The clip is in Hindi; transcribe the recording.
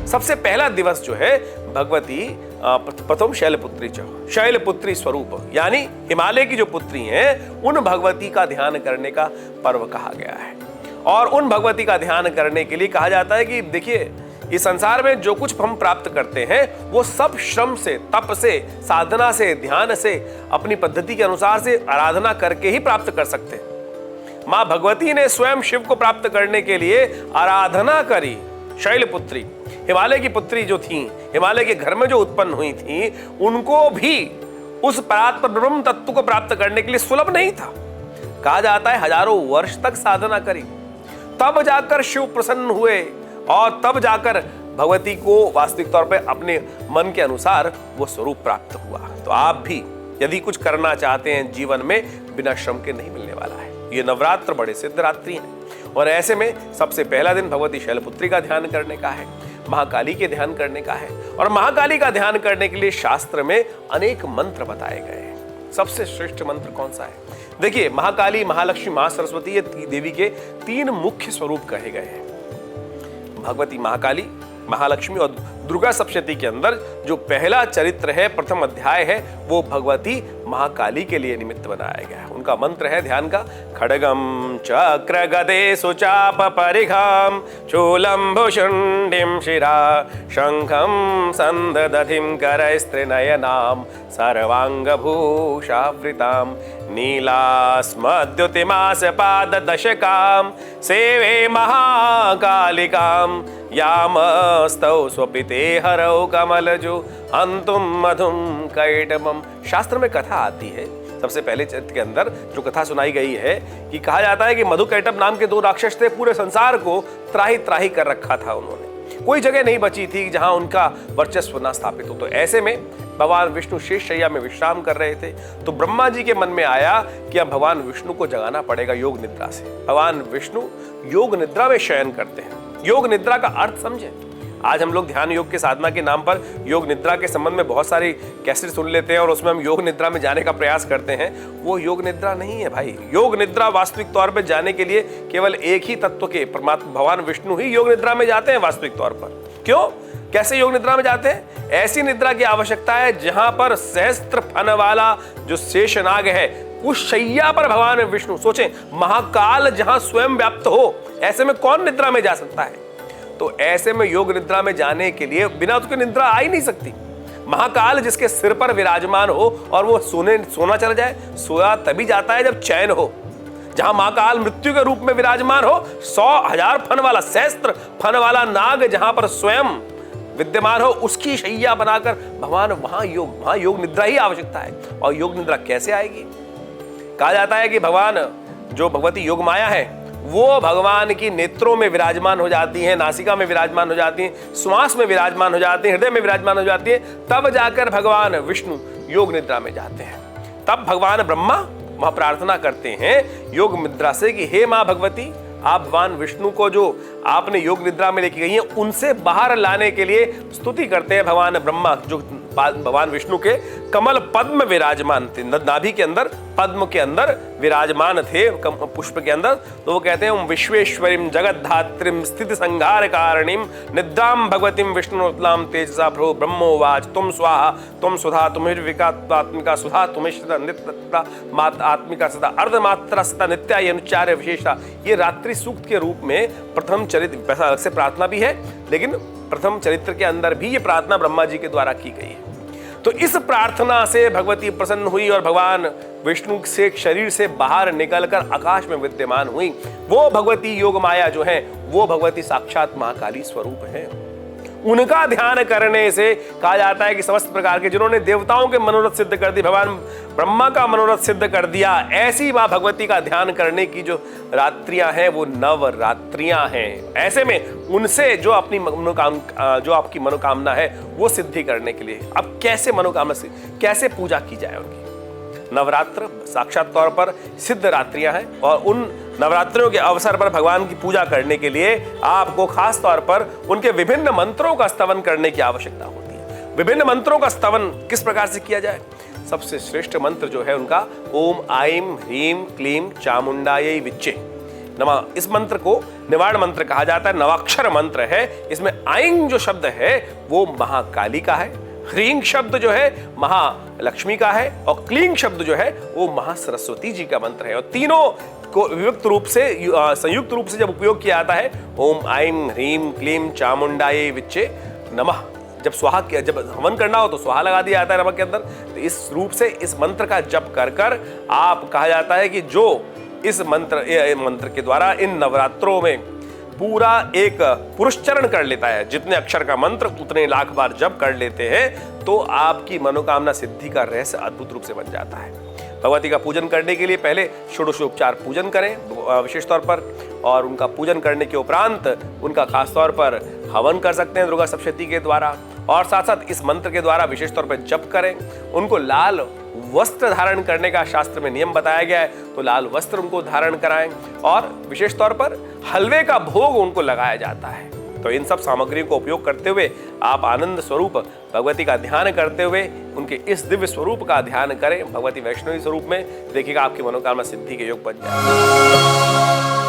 सबसे पहला दिवस जो है भगवती प्रथम शैलपुत्री स्वरूप यानी हिमालय की जो पुत्री हैं उन भगवती का ध्यान करने का पर्व कहा गया है। और उन भगवती का ध्यान करने के लिए कहा जाता है कि देखिए, इस संसार में जो कुछ हम प्राप्त करते हैं वो सब श्रम से, तप से, साधना से, ध्यान से, अपनी पद्धति के अनुसार से आराधना करके ही प्राप्त कर सकते हैं। मां भगवती ने स्वयं शिव को प्राप्त करने के लिए आराधना करी। शैलपुत्री हिमालय की पुत्री जो थी, हिमालय के घर में जो उत्पन्न हुई थी, उनको भी उस परात्पर ब्रह्म तत्व को प्राप्त करने के लिए सुलभ नहीं था। कहा जाता है हजारों वर्ष तक साधना करी, तब जाकर शिव प्रसन्न हुए और तब जाकर भगवती को वास्तविक तौर पे अपने मन के अनुसार वो स्वरूप प्राप्त हुआ। तो आप भी यदि कुछ करना चाहते हैं जीवन में, बिना श्रम के नहीं मिलने वाला है। ये नवरात्र बड़े सिद्ध रात्रि हैं और ऐसे में सबसे पहला दिन भगवती शैलपुत्री का ध्यान करने का है, महाकाली के ध्यान करने का है। और महाकाली का ध्यान करने के लिए शास्त्र में अनेक मंत्र बताए गए हैं। सबसे श्रेष्ठ मंत्र कौन सा है? देखिए, महाकाली, महालक्ष्मी, महासरस्वती ये देवी के 3 मुख्य स्वरूप कहे गए हैं। भगवती महाकाली, महालक्ष्मी और दुर्गा सप्तशती के अंदर जो पहला चरित्र है, प्रथम अध्याय है, वो भगवती महाकाली के लिए निमित्त बनाया गया है। उनका मंत्र है ध्यान का, खड्गम चक्र गदे सुचाप परिघाम शूलम भुशुंडिम शिरा शंखम संदधिम करस्त्रिनयनाम सर्वांग भूषावृताम नीलास्मद्युतिमास पाद दशकाम सेवे महाकालिकाम यामस्तौ स्वपिते हरौ कमलजो अंतुम मधुम कैटमम। शास्त्र में कथा आती है, सबसे पहले चरित्र के अंदर जो कथा सुनाई गई है कि कहा जाता है कि मधु कैटम नाम के 2 राक्षस थे, पूरे संसार को त्राही त्राही कर रखा था उन्होंने। कोई जगह नहीं बची थी जहां उनका वर्चस्व न स्थापित हो। तो ऐसे में भगवान विष्णु शेष शैया में विश्राम कर रहे थे, तो ब्रह्मा जी के मन में आया कि अब भगवान विष्णु को जगाना पड़ेगा योग निद्रा से। भगवान विष्णु योग निद्रा में शयन करते हैं। योग निद्रा का अर्थ समझें। आज हम लोग ध्यान योग के साधना के नाम पर योग निद्रा के संबंध में बहुत सारी कैसेट सुन लेते हैं और उसमें हम योग निद्रा में जाने का प्रयास करते हैं। वो योग निद्रा नहीं है भाई। योग निद्रा वास्तविक तौर पर जाने के लिए केवल एक ही तत्व के परमात्मा भगवान विष्णु ही योग निद्रा में जाते हैं वास्तविक तौर पर। क्यों, कैसे योग निद्रा में जाते हैं? ऐसी निद्रा की आवश्यकता है जहां पर सहस्त्र फन वाला जो शेषनाग है उस शैया पर भगवान विष्णु, सोचें, महाकाल जहां स्वयं व्याप्त हो, ऐसे में कौन निद्रा में जा सकता है? तो ऐसे में योग निद्रा में जाने के लिए बिना उसकी निद्रा आ ही नहीं सकती। महाकाल जिसके सिर पर विराजमान हो और वो सोना चला जाए, सोया तभी जाता है जब चैन हो। जहां महाकाल मृत्यु के रूप में विराजमान हो, 100,000 फन वाला, सहस्त्र फन वाला नाग जहां पर स्वयं विद्यमान हो, उसकी शैया बनाकर भगवान वहां योग निद्रा ही आवश्यकता है। और योग निद्रा कैसे आएगी? कहा जाता है कि भगवान जो भगवती योग माया है वो भगवान की नेत्रों में विराजमान हो जाती हैं, नासिका में विराजमान हो जाती हैं, श्वास में विराजमान हो जाती हैं, हृदय में विराजमान हो जाती हैं। तब जाकर भगवान विष्णु योग निद्रा में जाते हैं। तब भगवान ब्रह्मा वहां प्रार्थना करते हैं योग निद्रा से कि हे मां भगवती, आप भगवान विष्णु को जो आपने योग निद्रा में लेके गई हैं उनसे बाहर लाने के लिए स्तुति करते हैं। भगवान ब्रह्मा जो भगवान विष्णु के कमल पद्म विराजमान थे, नाभि के अंदर, पद्म के अंदर विराजमान थे, पुष्प के अंदर, तो वो कहते हैं विश्वेश्वरीम जगद्धात्रीम स्थिति संहार कारणीम निद्राम भगवतीम विष्णुतलाम तेजसा प्रभु ब्रह्मोवाच तुम स्वाहा तुम सुधा तुम्हें सुधा तुम्हें नित्य आत्मिका सदा अर्धमात्रा सदा नित्या ये अनुच्चार्य विशेषता। ये रात्रि सूक्त के रूप में प्रथम चरित्र, वैसा अलग से प्रार्थना भी है, लेकिन प्रथम चरित्र के अंदर भी ये प्रार्थना ब्रह्मा जी के द्वारा की गई है। तो इस प्रार्थना से भगवती प्रसन्न हुई और भगवान विष्णु से शरीर से बाहर निकलकर आकाश में विद्यमान हुई। वो भगवती योग माया जो है वो भगवती साक्षात महाकाली स्वरूप है। उनका ध्यान करने से कहा जाता है कि समस्त प्रकार के जिन्होंने देवताओं के मनोरथ सिद्ध कर दी, भगवान ब्रह्मा का मनोरथ सिद्ध कर दिया, ऐसी मां भगवती का ध्यान करने की जो रात्रियां हैं वो नवरात्रियां हैं। ऐसे में उनसे जो अपनी जो आपकी मनोकामना है वो सिद्धि करने के लिए अब कैसे मनोकामना से कैसे पूजा की जाए उनकी? नवरात्र साक्षात तौर पर सिद्ध रात्रियां हैं और उन नवरात्रियों के अवसर पर भगवान की पूजा करने के लिए आपको खास तौर पर उनके विभिन्न मंत्रों का स्तवन करने की आवश्यकता होती है। विभिन्न मंत्रों का स्तवन किस प्रकार से किया जाए? सबसे श्रेष्ठ मंत्र जो है उनका ओम आईं ह्रीं क्लीं चामुंडायै विच्चे नमः। इस मंत्र को निवारण मंत्र कहा जाता है, नवाक्षर मंत्र है। इसमें आईं जो शब्द है वो महाकाली का है, ह्रीं शब्द जो है महालक्ष्मी का है और क्लीं शब्द जो है वो महासरस्वती जी का मंत्र है। और तीनों को विविक्त रूप से संयुक्त रूप से जब उपयोग किया जाता है, ओम आईं ह्रीं क्लीं चामुंडायै विच्चे नमः, जब हवन करना हो तो स्वाहा लगा दिया जाता है नमक के अंदर। तो इस रूप से इस मंत्र का जप कर कर आप कहा जाता है कि जो इस मंत्र के द्वारा इन नवरात्रों में पूरा एक पुरुषचरण कर लेता है, जितने अक्षर का मंत्र उतने लाख बार जप कर लेते हैं, तो आपकी मनोकामना सिद्धि का रहस्य अद्भुत रूप से बन जाता है। भगवती का पूजन करने के लिए पहले षोडशोपचार पूजन करें विशेष तौर पर, और उनका पूजन करने के उपरांत उनका खास तौर पर हवन कर सकते हैं दुर्गा सप्तशती के द्वारा, और साथ साथ इस मंत्र के द्वारा विशेष तौर पर जप करें। उनको लाल वस्त्र धारण करने का शास्त्र में नियम बताया गया है, तो लाल वस्त्र उनको धारण कराएं, और विशेष तौर पर हलवे का भोग उनको लगाया जाता है। तो इन सब सामग्रियों को उपयोग करते हुए आप आनंद स्वरूप भगवती का ध्यान करते हुए उनके इस दिव्य स्वरूप का ध्यान करें भगवती वैष्णवी स्वरूप में। देखिएगा आपकी मनोकामना सिद्धि के योग बन जाएगा।